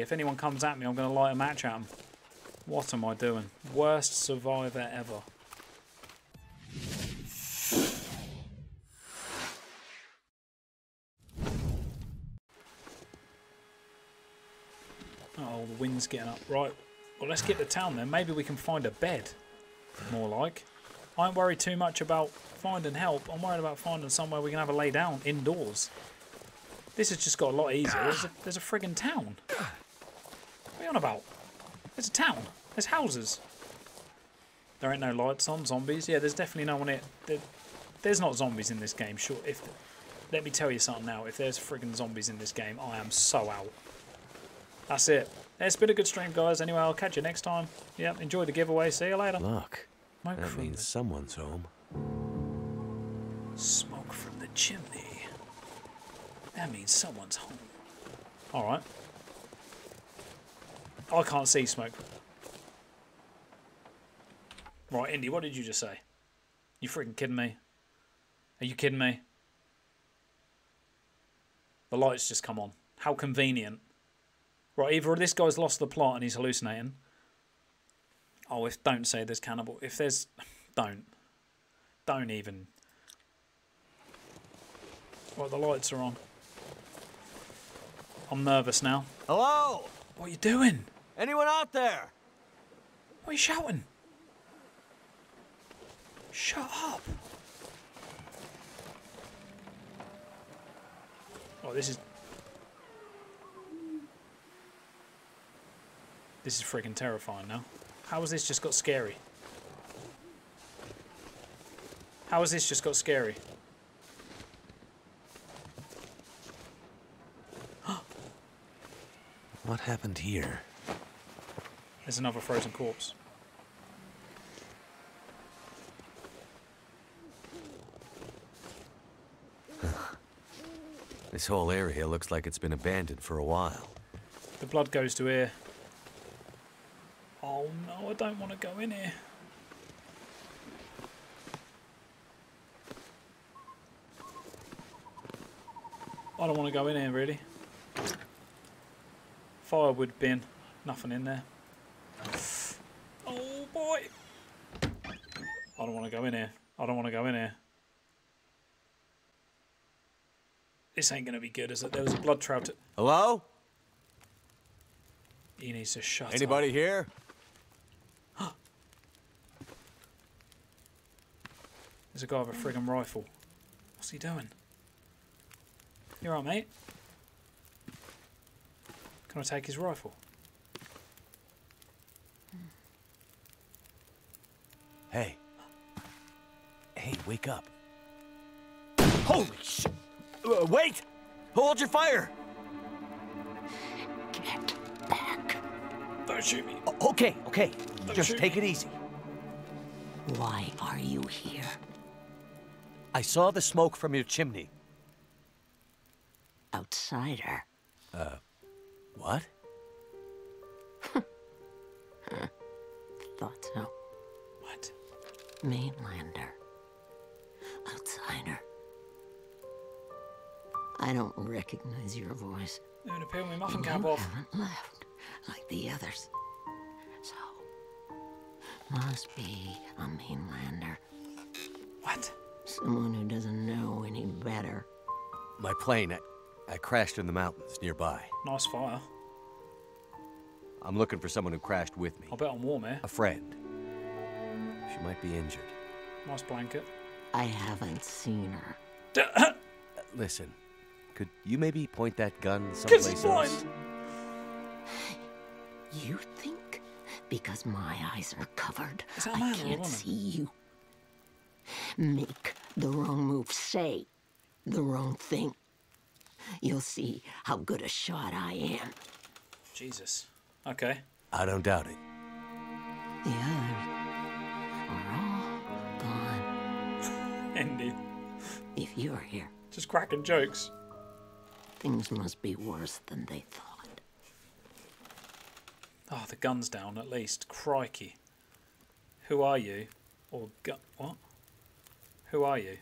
If anyone comes at me, I'm going to light a match at them. What am I doing? Worst survivor ever. Oh, the wind's getting up. Right, well, let's get to town then. Maybe we can find a bed, more like. I ain't worried too much about finding help. I'm worried about finding somewhere we can have a lay down indoors. This has just got a lot easier. There's a friggin' town. What are you on about? There's a town. There's houses. There ain't no lights on. Zombies. Yeah, there's definitely no one here. There's not zombies in this game. Sure. Let me tell you something now. If there's friggin' zombies in this game, I am so out. That's it. It's been a good stream, guys. Anyway, I'll catch you next time. Yeah, enjoy the giveaway. See you later. Look, that means someone's home. Smoke from the chimney. That means someone's home. Alright. I can't see smoke. Right, Indy, what did you just say? You freaking kidding me? Are you kidding me? The lights just come on. How convenient. Right, either this guy's lost the plot and he's hallucinating. Oh, don't say there's cannibal. If there's... Don't even. Right, the lights are on. I'm nervous now. Hello? What are you doing? Anyone out there? What are you shouting? Shut up. Oh, this is freaking terrifying now. How has this just got scary? How has this just got scary? What happened here? There's another frozen corpse. This whole area looks like it's been abandoned for a while. The blood goes to here. Oh no, I don't want to go in here. I don't want to go in here, really. Firewood bin. Nothing in there. Oh boy. I don't want to go in here. I don't want to go in here. This ain't going to be good, is it? There was a blood trail to... Hello? He needs to shut up. Anybody here? There's a guy with a friggin' rifle. What's he doing? You alright, mate? Can I take his rifle? Hey. Hey, wake up. Holy shit! Wait! Hold your fire! Get back. Don't shoot me. Okay. Don't Just shoot take me. it easy. Why are you here? I saw the smoke from your chimney. Outsider. What? Thought so. What? Mainlander. Outsider. I don't recognize your voice. They're going to peel my muffin And cap you off. haven't left like the others. So, must be a mainlander. What? Someone who doesn't know any better. My plane, I crashed in the mountains nearby. Nice fire. I'm looking for someone who crashed with me. I bet I'm warm here. A friend. She might be injured. Nice blanket. I haven't seen her. Listen, could you maybe point that gun Because someplace he's else? blind. You think because my eyes are covered, Is that a I man or a can't woman? see you? Make the wrong move, say the wrong thing. You'll see how good a shot I am. Jesus. Okay. I don't doubt it. The others are all gone. Indy. If you're here, Just cracking jokes. things must be worse than they thought. Oh, the gun's down at least. Crikey. Who are you? Or what? Who are you?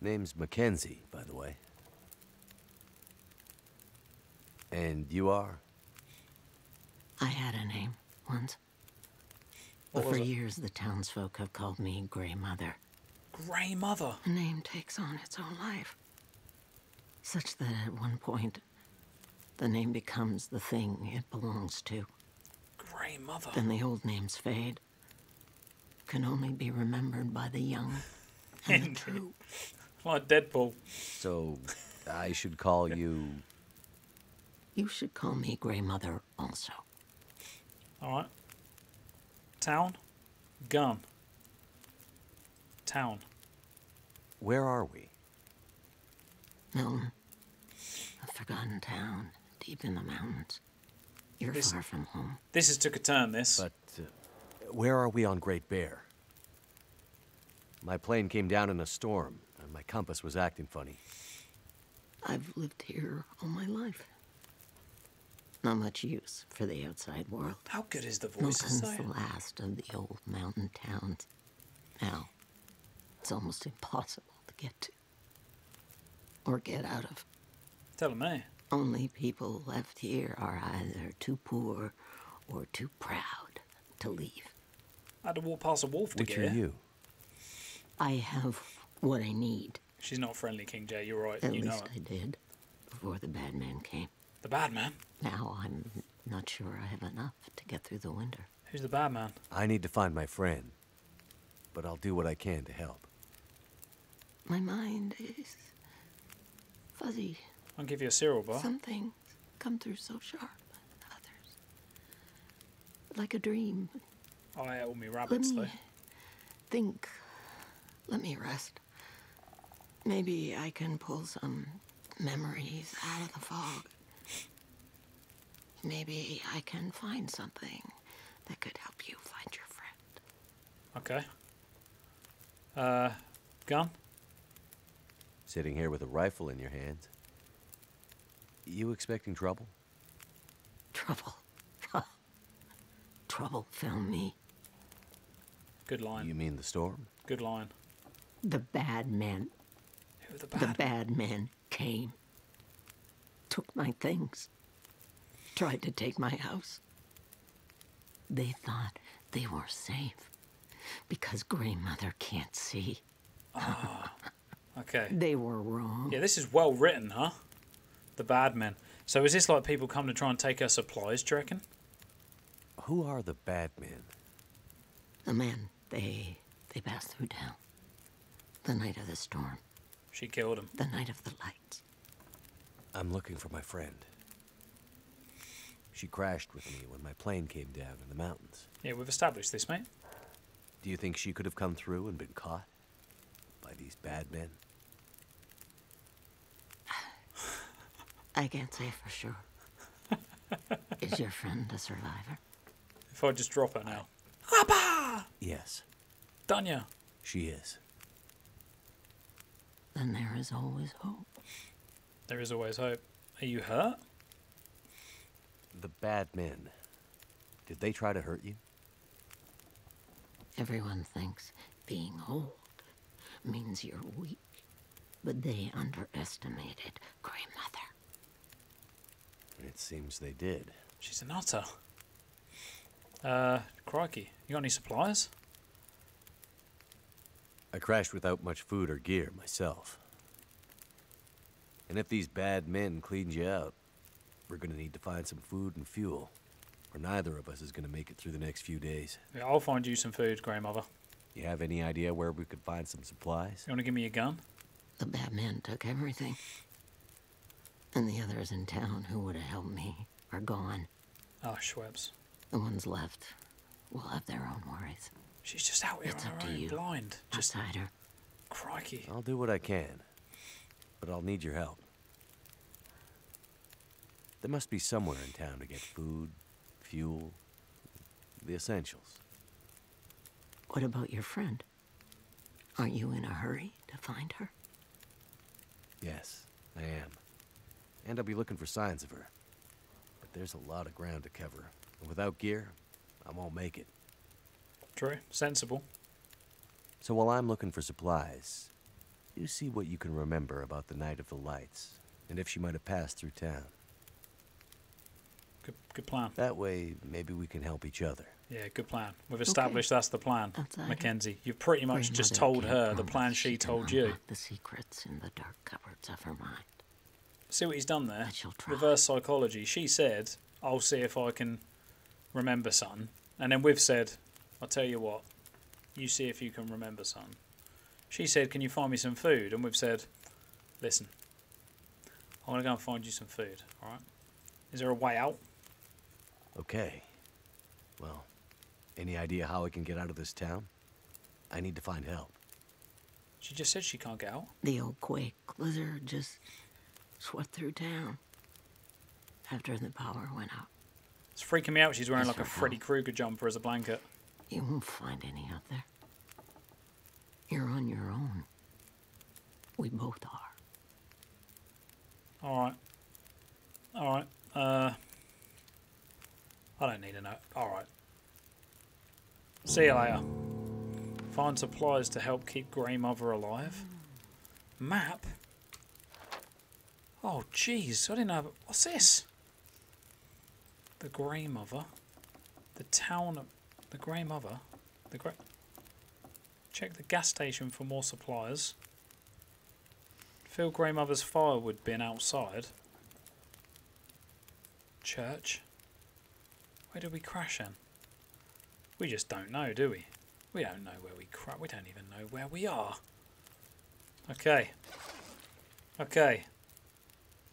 Name's Mackenzie, by the way. And you are? I had a name once. What But was for it? years, the townsfolk have called me Grey Mother. Grey Mother. A name takes on its own life. Such that at one point, the name becomes the thing it belongs to. Grey Mother. Then the old names fade. Can only be remembered by the young and the true. Like Deadpool. So, I should call you... You should call me Grey Mother also. Alright. Town. Gun. Town. Where are we? Milton. A forgotten town, deep in the mountains. You're This- far from home. This has took a turn, this. But, where are we on Great Bear? My plane came down in a storm, and my compass was acting funny. I've lived here all my life. Not much use for the outside world. How good is the voice? Milton's though? the last of the old mountain towns. Now, it's almost impossible to get to. Or get out of. Tell me. Only people left here are either too poor or too proud to leave. I had to walk past a wolf to Which get are here. you? I have what I need. She's not friendly, King J. You're right. At you know least it. I did before the bad man came. The bad man? Now I'm not sure I have enough to get through the winter. Who's the bad man? I need to find my friend, but I'll do what I can to help. My mind is fuzzy. I'll give you a cereal bar. Some things come through so sharp, others like a dream. I ate all my Let rabbits, me though. think. Let me rest. Maybe I can pull some memories out of the fog. Maybe I can find something that could help you find your friend. Okay. Gun? Sitting here with a rifle in your hands. You expecting trouble? Trouble. Trouble found me. Good line. You mean the storm? Good line. The bad men. Who are the The bad? bad men came. Took my things. Tried to take my house. They thought they were safe. Because Grey Mother can't see. Okay. They were wrong. Yeah, this is well written, huh? The bad men. So is this like people come to try and take our supplies, do you reckon? Who are the bad men? The men, they passed through town. The night of the storm. She killed him. The night of the lights. I'm looking for my friend. She crashed with me when my plane came down in the mountains. Yeah, we've established this, mate. Do you think she could have come through and been caught by these bad men? I can't say for sure. Is your friend a survivor? If I just drop her now. Abba! Yes, Done ya. she is. Then there is always hope. There is always hope. Are you hurt? The bad men, did they try to hurt you? Everyone thinks being old means you're weak. But they underestimated Grey Mother. It seems they did. She's a nutter. Crikey. You got any supplies? I crashed without much food or gear myself. And if these bad men cleaned you out, we're gonna need to find some food and fuel, or neither of us is gonna make it through the next few days. Yeah, I'll find you some food, Grey Mother. You have any idea where we could find some supplies? You want to give me a gun? The bad men took everything. And the others in town who would have helped me are gone. Oh, Schweppes. The ones left will have their own worries. She's just out here It's on up her to own, you. blind. Just Outsider. crikey. I'll do what I can, but I'll need your help. There must be somewhere in town to get food, fuel, the essentials. What about your friend? Are you in a hurry to find her? Yes, I am. And I'll be looking for signs of her. But there's a lot of ground to cover, and without gear, I won't make it. True. Sensible. So while I'm looking for supplies, you see what you can remember about the night of the lights, and if she might have passed through town. Good plan. That way, maybe we can help each other. Yeah, good plan. We've established that's the plan, Outsider. Mackenzie. You've pretty much just Grandmother told can't her the promise plan she can told you. unlock the secrets in the dark cupboards of her mind. See what he's done there? But she'll try. Reverse psychology. She said, I'll see if I can remember something. And then we've said, I'll tell you what, you see if you can remember something. She said, can you find me some food? And we've said, listen, I'm going to go and find you some food, alright? Is there a way out? Okay. Well, any idea how I can get out of this town? I need to find help. She just said she can't get out. The old quake blizzard just swept through town after the power went out. It's freaking me out she's wearing Yes, like a sir. Freddy Krueger jumper as a blanket. You won't find any out there. You're on your own. We both are. Alright. Alright. I don't need to know. Alright. See you later. Find supplies to help keep Grey Mother alive. Map? Oh, jeez. I didn't know. What's this? The Grey Mother. The town of... The Grey Mother. The Grey... Check the gas station for more supplies. Fill Grey Mother's firewood bin outside. Church. Where did we crash in? We just don't know, do we? We don't know where we crashed. We don't even know where we are. Okay. Okay.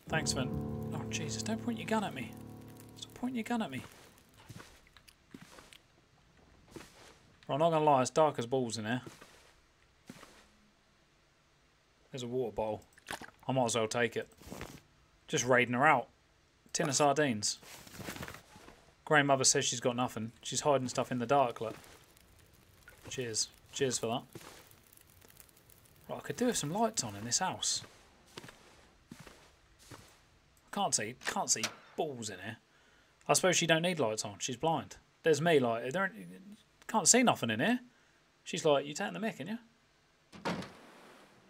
Thanks, Vin. Oh, Jesus, don't point your gun at me. Stop pointing your gun at me. Well, I'm not going to lie, it's dark as balls in here. There's a water bottle. I might as well take it. Just raiding her out. Tin of sardines. Grey Mother says she's got nothing. She's hiding stuff in the dark, look. Cheers. Cheers for that. Right, I could do with some lights on in this house. Can't see balls in here. I suppose she don't need lights on. She's blind. There's me, like, can't see nothing in here. She's like, you taking the mick, ain't you?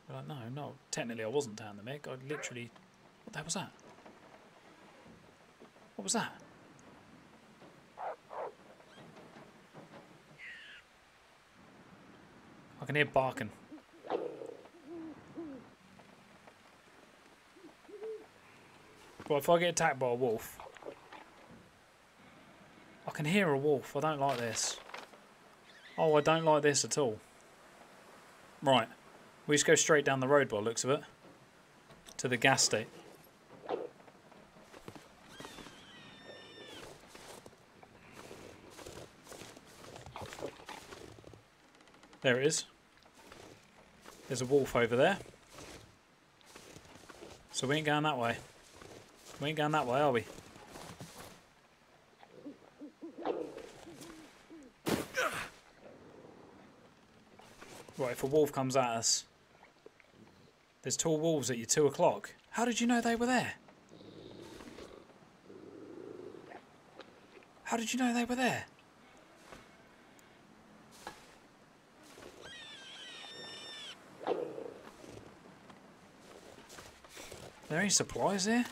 I'm like, no. Technically, I wasn't taking the mick. I literally... What the hell was that? What was that? I can hear barking. Well, if I get attacked by a wolf... I can hear a wolf. I don't like this. Oh, I don't like this at all. Right. We just go straight down the road by the looks of it. To the gas station. There it is. There's a wolf over there. So we ain't going that way. We ain't going that way, are we? Right, if a wolf comes at us... There's tall wolves at your 2 o'clock. How did you know they were there? How did you know they were there? Are there any supplies there?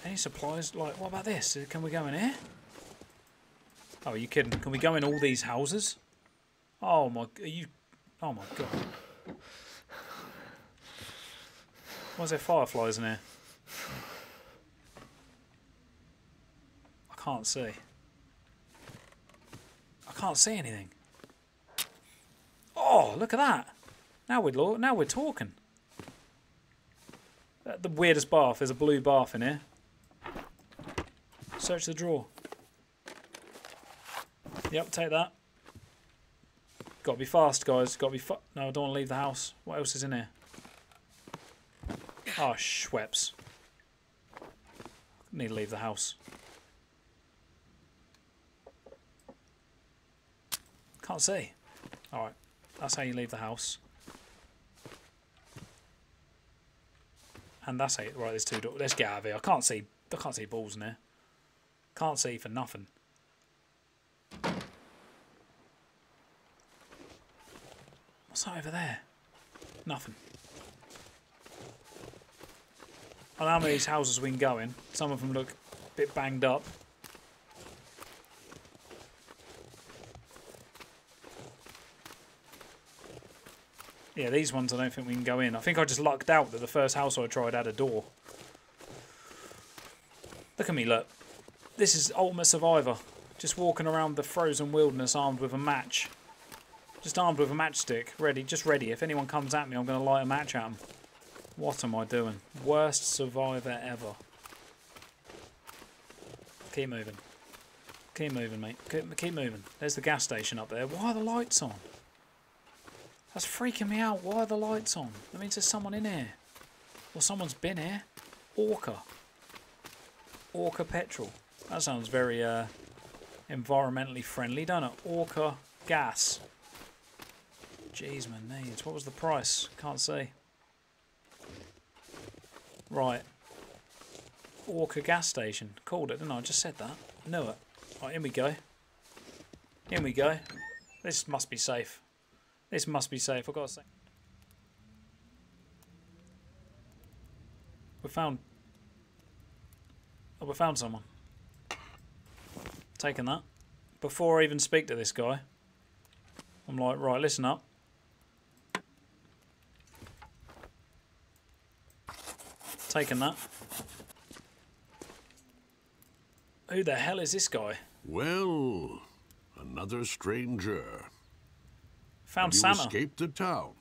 Any supplies? Like, what about this? Can we go in here? Oh, are you kidding? Can we go in all these houses? Oh my... Are you... Oh my god. Why is there fireflies in here? I can't see. I can't see anything. Oh, look at that. Now we're talking. The weirdest bath. There's a blue bath in here. Search the drawer. Yep, take that. Got to be fast, guys. Got to be no, I don't want to leave the house. What else is in here? Oh, Schweppes. Need to leave the house. Can't see. Alright. That's how you leave the house. And that's how you... Right, there's 2 doors. Let's get out of here. I can't see balls in here. Can't see for nothing. What's that over there? Nothing. I don't know how many of these houses we can go in. Some of them look a bit banged up. Yeah, these ones I don't think we can go in. I think I just lucked out that the first house I tried had a door. Look at me, look. This is Ultimate Survivor. Just walking around the frozen wilderness armed with a match. Just armed with a matchstick. Ready, just ready. If anyone comes at me, I'm going to light a match at them. What am I doing? Worst survivor ever. Keep moving. Keep moving, mate. Keep moving. There's the gas station up there. Why are the lights on? That's freaking me out. Why are the lights on? That means there's someone in here. Or someone's been here. Orca. Orca petrol. That sounds very environmentally friendly, don't it? Orca gas. Jeez, man, needs. What was the price? Can't see. Right. Orca gas station. Called it, didn't I? I just said that. Knew it. Right, in we go. In we go. This must be safe. This must be safe. I've got to say. We found... Oh, we found someone. Taking that. Before I even speak to this guy, I'm like, right, listen up. Taking that. Who the hell is this guy? Well, another stranger. Found Have Santa. you escaped the town?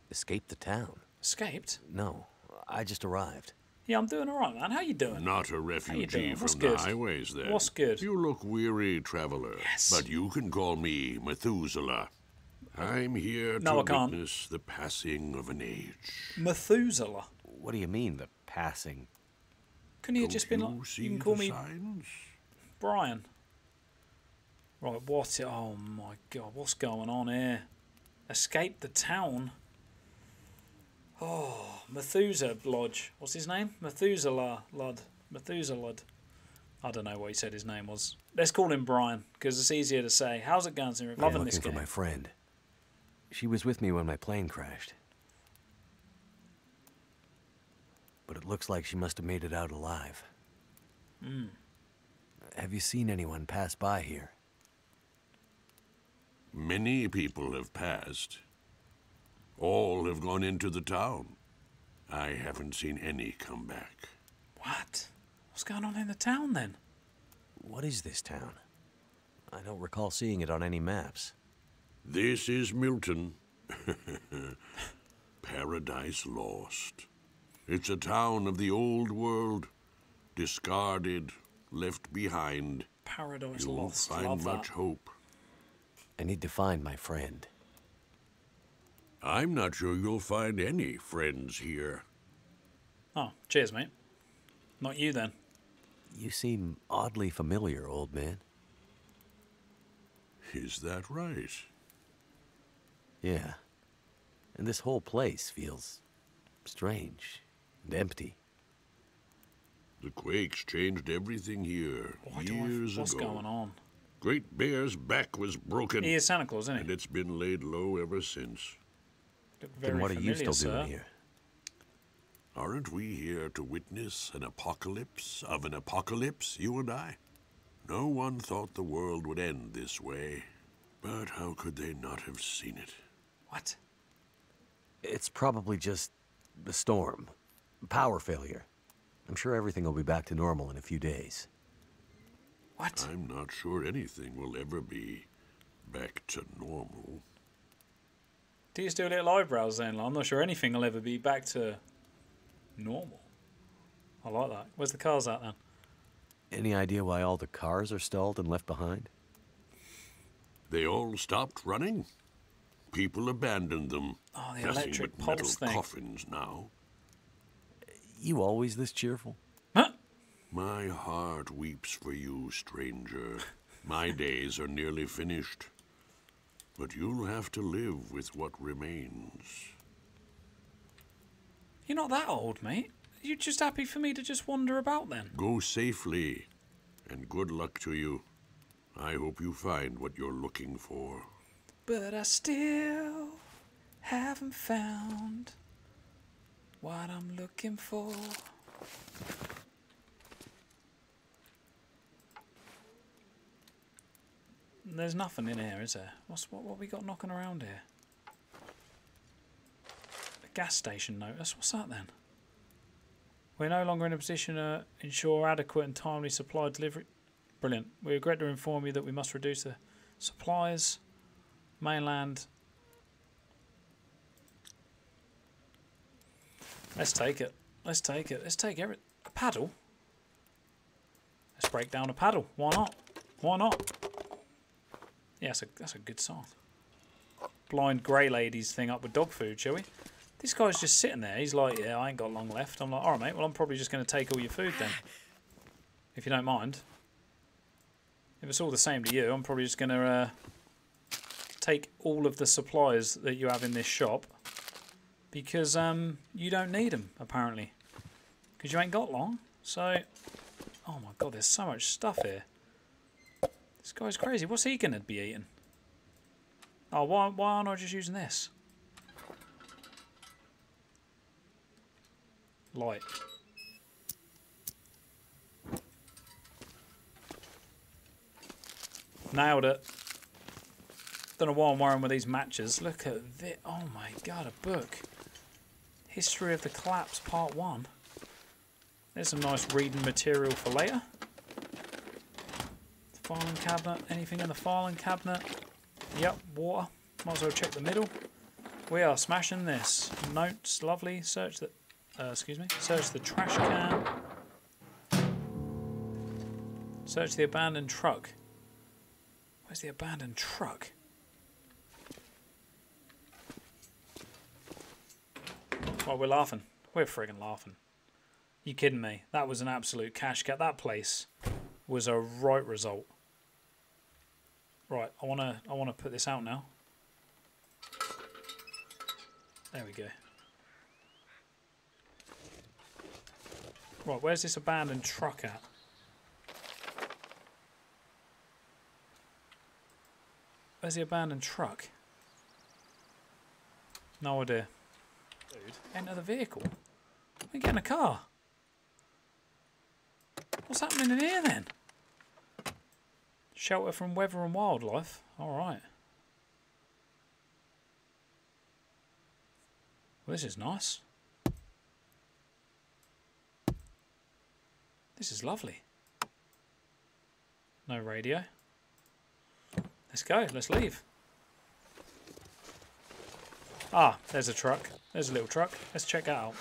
Escaped the town? Escaped? No, I just arrived. Yeah, I'm doing alright, man. How you doing? Not a refugee What's from good? the highways, then. What's good? You look weary, traveler. Yes. But you can call me Methuselah. I'm here No, I to can't. witness the passing of an age. Methuselah. What do you mean, the passing? Couldn't you have Don't just been you like... see You can call the me signs? Brian. Right, what's it? Oh my god, what's going on here? Escape the town? Oh, Methuselah Lodge. What's his name? Methuselah Lud. Methuselah. I don't know what he said his name was. Let's call him Brian, because it's easier to say. How's it going, Sir? Loving I'm this looking game. for my friend. She was with me when my plane crashed. But it looks like she must have made it out alive. Have you seen anyone pass by here? Many people have passed. All have gone into the town. I haven't seen any come back. What? What's going on in the town then? What is this town? I don't recall seeing it on any maps. This is Milton. Paradise Lost. It's a town of the old world, discarded, left behind. Paradise You'll Lost. find Love much that. hope. I need to find my friend. I'm not sure you'll find any friends here. Oh, cheers, mate. Not you then. You seem oddly familiar, old man. Is that right? Yeah. And this whole place feels strange and empty. The quakes changed everything here years What's ago. going on? Great Bear's back was broken, He is Santa Claus, isn't and he? it's been laid low ever since. Look very Then what are you familiar, still doing sir. here? Aren't we here to witness an apocalypse of an apocalypse, you and I? No one thought the world would end this way, but how could they not have seen it? What? It's probably just a storm. Power failure. I'm sure everything will be back to normal in a few days. What? I'm not sure anything will ever be back to normal. Do you still little eyebrows then? I'm not sure anything will ever be back to normal. I like that. Where's the cars at then? Any idea why all the cars are stalled and left behind? They all stopped running. People abandoned them. Oh, the Nothing electric but metal pulse thing. coffins now. You always this cheerful? Huh? My heart weeps for you, stranger. My days are nearly finished. But you'll have to live with what remains. You're not that old, mate. You're just happy for me to just wander about then. Go safely, and good luck to you. I hope you find what you're looking for. But I still haven't found what I'm looking for. There's nothing in here, is there? What we got knocking around here? A gas station notice. What's that then? We're no longer in a position to ensure adequate and timely supply delivery. Brilliant. We regret to inform you that we must reduce the supplies. Mainland. Let's take it. Let's take it. Let's take a paddle. Let's break down a paddle. Why not? Why not? Yeah, that's a good song. Blind grey ladies thing up with dog food, shall we? This guy's just sitting there. He's like, yeah, I ain't got long left. I'm like, all right, mate. Well, I'm probably just going to take all your food then. If you don't mind. If it's all the same to you, I'm probably just going to take all of the supplies that you have in this shop. Because you don't need them, apparently. Because you ain't got long. So, oh my God, there's so much stuff here. This guy's crazy. What's he going to be eating? Oh, why aren't I just using this? Light. Nailed it. Don't know why I'm wearing with these matches. Look at this. Oh my God, a book. History of the Collapse, Part 1. There's some nice reading material for later. Filing cabinet. Anything in the filing cabinet? Yep, water. Might as well check the middle. We are smashing this. Notes, lovely. Search the... excuse me. Search the trash can. Search the abandoned truck. Where's the abandoned truck? Oh, we're laughing. We're friggin' laughing. You kidding me? That was an absolute cash cat. That place was a right result. Right, I wanna put this out now. There we go. Right, where's this abandoned truck at? Where's the abandoned truck? No idea. Dude, enter the vehicle. We get in a car. What's happening in here then? Shelter from weather and wildlife. Alright. Well, this is nice. This is lovely. No radio. Let's go. Let's leave. Ah, there's a truck. There's a little truck. Let's check that out.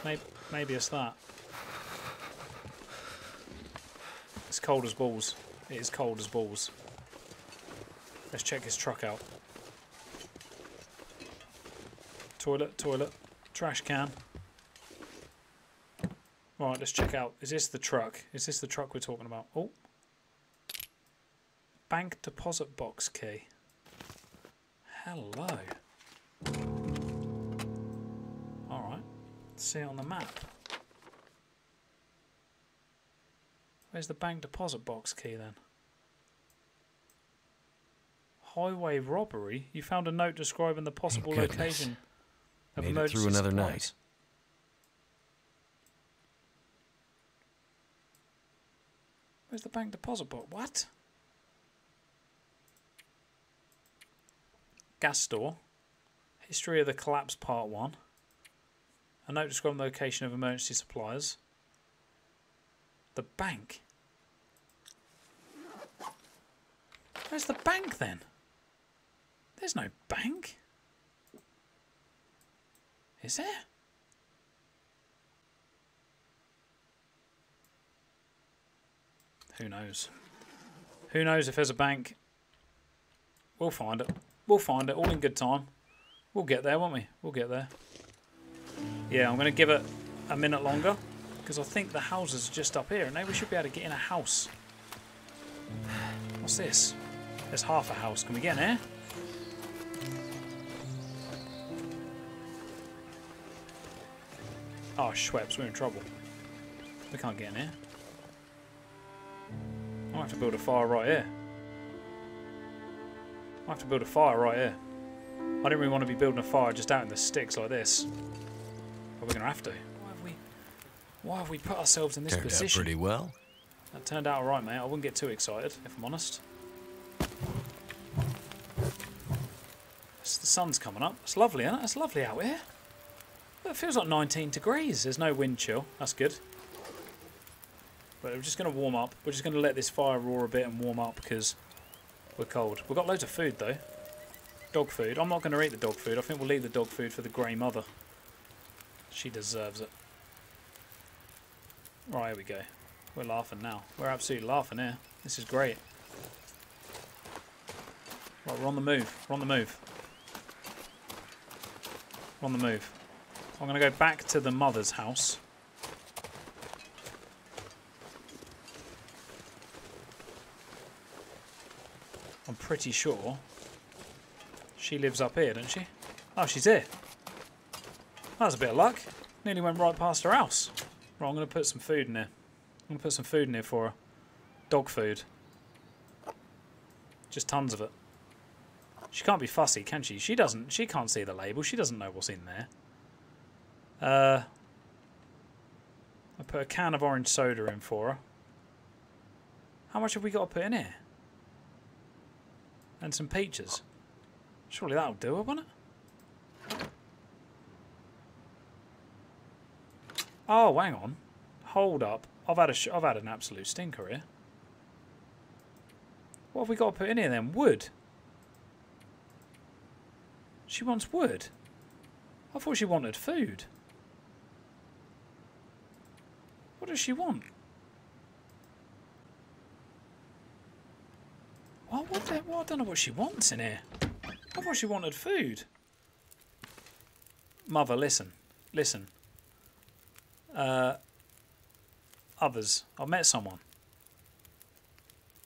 Maybe it's that. It's cold as balls. It is cold as balls. Let's check his truck out. Toilet, toilet. Trash can. Right, let's check out. Is this the truck? Is this the truck we're talking about? Oh. Bank deposit box key. Hello. Alright. Let's see it on the map. Where's the bank deposit box key then? Highway robbery? You found a note describing the possible location of Made emergency it through another supplies. night. Where's the bank deposit box? What? Gas store. History of the Collapse Part 1. A note describing the location of emergency supplies. The bank. Where's the bank then? There's no bank. Is there? Who knows? Who knows if there's a bank? We'll find it. We'll find it all in good time. We'll get there, won't we? We'll get there. Yeah, I'm going to give it a minute longer because I think the houses are just up here and maybe we should be able to get in a house. What's this? There's half a house. Can we get in here? Oh, Schweppes, we're in trouble. We can't get in here. I'll have to build a fire right here. I'll have to build a fire right here. I didn't really want to be building a fire just out in the sticks like this. we're going to have to. Why have we put ourselves in this Turned out position? pretty well. That turned out alright, mate. I wouldn't get too excited, if I'm honest. The sun's coming up. It's lovely, isn't it? It's lovely out here. It feels like 19 degrees. There's no wind chill. That's good. But we're just going to warm up. We're just going to let this fire roar a bit and warm up because we're cold. We've got loads of food, though. Dog food. I'm not going to eat the dog food. I think we'll leave the dog food for the grey mother. She deserves it. Right, here we go. We're laughing now. We're absolutely laughing here. This is great. Right, we're on the move. We're on the move. We're on the move. I'm going to go back to the mother's house. I'm pretty sure she lives up here, doesn't she? Oh, she's here. That was a bit of luck. Nearly went right past her house. Right, I'm going to put some food in here. I'm going to put some food in here for her. Dog food. Just tons of it. She can't be fussy, can she? She can't see the label. She doesn't know what's in there. I put a can of orange soda in for her. How much have we got to put in here? And some peaches. Surely that'll do it, won't it? Oh, hang on. Hold up. I've had an absolute stinker here. What have we got to put in here then? Wood. She wants wood. I thought she wanted food. What does she want? What I don't know what she wants in here. I thought she wanted food. Mother, listen. Listen. Others. I've met someone.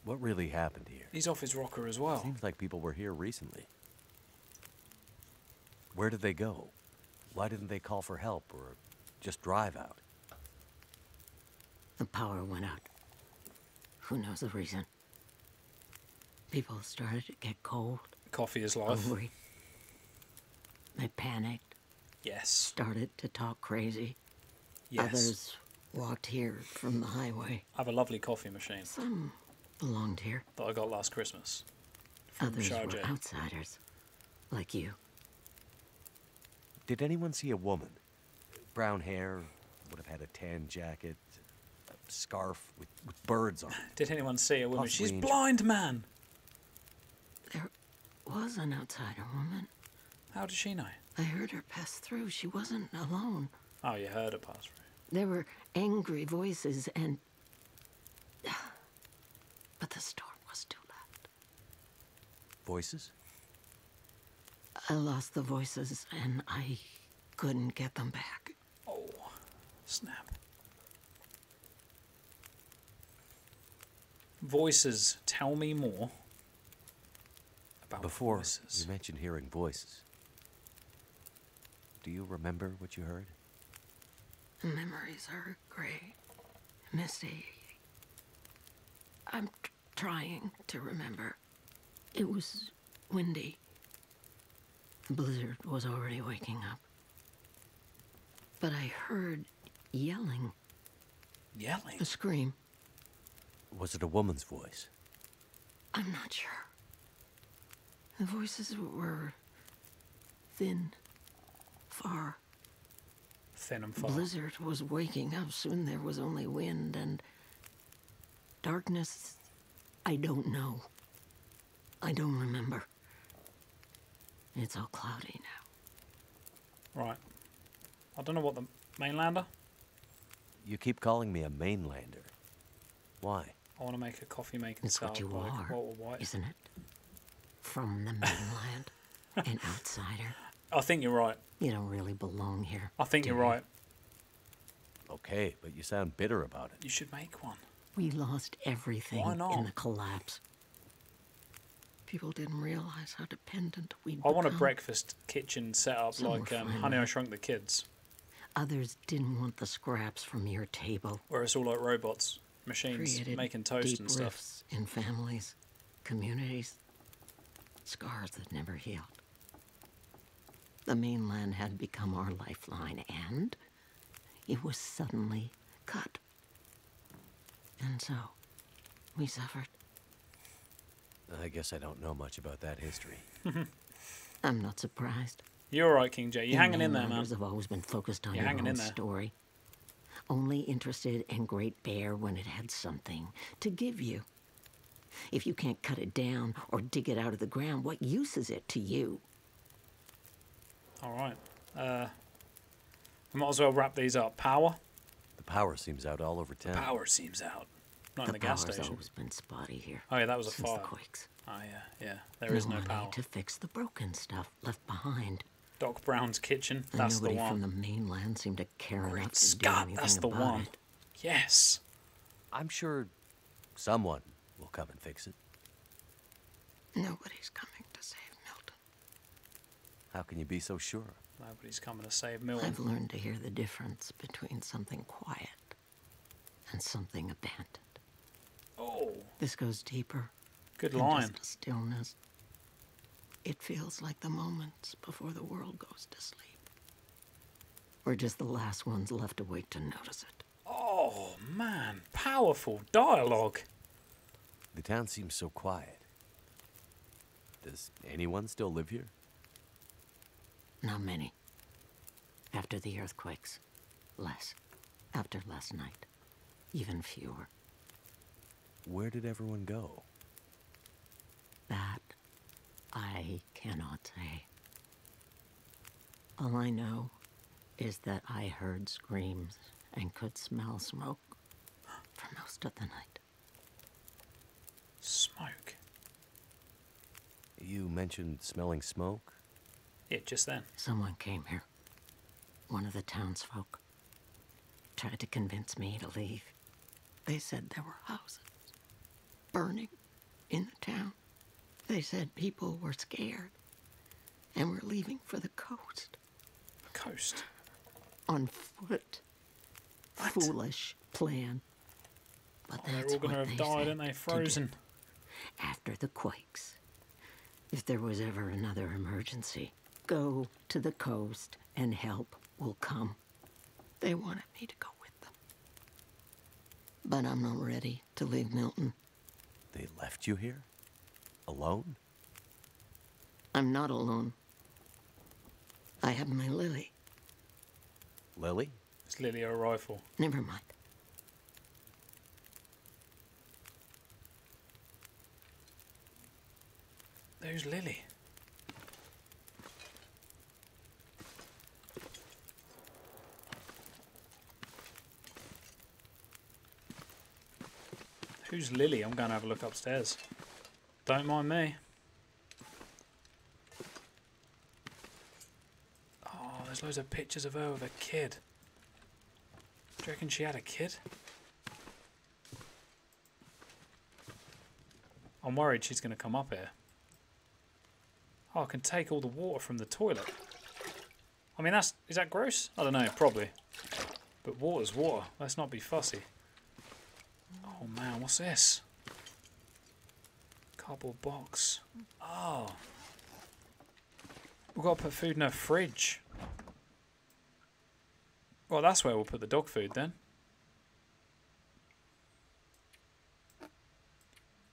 What really happened here? He's off his rocker as well. Seems like people were here recently. Where did they go? Why didn't they call for help or just drive out? The power went out. Who knows the reason? People started to get cold, Coffee is life. hungry. They panicked, Yes. started to talk crazy. Yes. Others walked here from the highway. I have a lovely coffee machine Some belonged here. that I got last Christmas. From Others were Sharjah. outsiders, like you. Did anyone see a woman? Brown hair, would have had a tan jacket, a scarf with birds on it. Did anyone see a woman? Possibly She's injured. blind, man. There was an outsider woman. How does she know? I heard her pass through. She wasn't alone. Oh, you heard her pass through. There were angry voices and... But the storm was too loud. Voices? I lost the voices and I couldn't get them back. Oh, snap. Voices, tell me more about Before, voices. you mentioned hearing voices. Do you remember what you heard? Memories are gray, misty. I'm trying to remember. It was windy. The blizzard was already waking up. But I heard yelling, Yelling? a scream. Was it a woman's voice? I'm not sure. The voices were thin, far. Thin and The far. blizzard was waking up. Soon there was only wind and darkness. I don't know. I don't remember. It's all cloudy now. Right. I don't know what the mainlander. You keep calling me a mainlander. Why? I want to make a coffee making It's style what you like are, Walter White. isn't it? From the mainland, an outsider. I think you're right. You don't really belong here. I think do you're you? right. Okay, but you sound bitter about it. You should make one. We lost everything Why not? in the collapse. People didn't realize how dependent we'd I want a become. breakfast kitchen set up Some were like fine Honey, I with it. Shrunk the Kids, Others didn't want the scraps from your table. where it's all like robots, machines Created making toast deep and stuff. rifts in families, communities, scars that never healed. The mainland had become our lifeline, and it was suddenly cut. And so, we suffered. I guess I don't know much about that history. I'm not surprised. You're all right, King J. You're hanging in there, man. Have always been focused on You're your hanging own in there. story. Only interested in Great Bear when it had something to give you. If you can't cut it down or dig it out of the ground, what use is it to you? All right. We might as well wrap these up. Power? The power seems out all over town. Power seems out. Not in the The gas power's station. always been spotty here. Oh, yeah, that was a since fire. the quakes. Oh, yeah, yeah. There is no money power. to fix the broken stuff left behind. Doc Brown's kitchen. And That's the nobody from one. the mainland seemed to care enough Great to do Scott, anything that's the about one. it. Yes. I'm sure someone will come and fix it. Nobody's coming to save Milton. How can you be so sure? Nobody's coming to save Milton. I've learned to hear the difference between something quiet and something abandoned. Oh, This goes deeper good than line. just a stillness. It feels like the moments before the world goes to sleep. We're just the last ones left awake to notice it. Oh, man. Powerful dialogue. The town seems so quiet. Does anyone still live here? Not many. After the earthquakes, less. After last night, even fewer. Where did everyone go? That I cannot say. All I know is that I heard screams and could smell smoke for most of the night. Smoke. You mentioned smelling smoke? Yeah, just then. Someone came here. One of the townsfolk. Tried to convince me to leave. They said there were houses burning in the town. They said people were scared and were leaving for the coast. Coast. On foot. What? Foolish plan. But Oh, they're that's all going to what have they died, said aren't they? to do. Frozen. After the quakes. If there was ever another emergency, go to the coast and help will come. They wanted me to go with them. But I'm not ready to leave Milton. They left you here? Alone? I'm not alone. I have my Lily. Lily? It's Lily a rifle. Never mind. Who's Lily? Who's Lily? I'm going to have a look upstairs. Don't mind me. Oh, there's loads of pictures of her with a kid. Do you reckon she had a kid? I'm worried she's going to come up here. Oh, I can take all the water from the toilet. I mean, is that gross? I don't know, probably. But water's water. Let's not be fussy. Oh man, what's this? Cardboard box. Oh. We've got to put food in a fridge. Well, that's where we'll put the dog food then.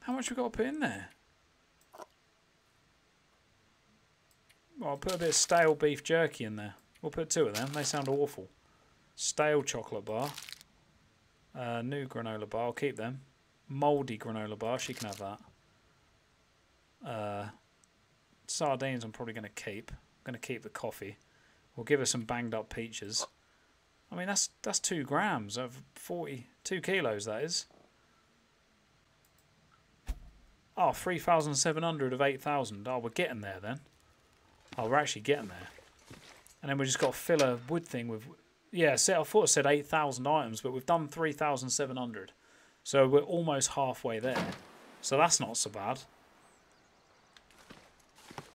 How much we got to put in there? Well, I'll put a bit of stale beef jerky in there. We'll put 2 of them. They sound awful. Stale chocolate bar. New granola bar. I'll keep them. Mouldy granola bar. She can have that. Sardines I'm probably going to keep. I'm going to keep the coffee. We'll give her some banged up peaches. I mean, that's 2 grams of 2 kilos, that is. Oh, 3,700 of 8,000. Oh, we're getting there then. Oh, we're actually getting there. And then we just got to fill a wood thing with... Yeah, I thought it said 8,000 items, but we've done 3,700. So we're almost halfway there. So that's not so bad.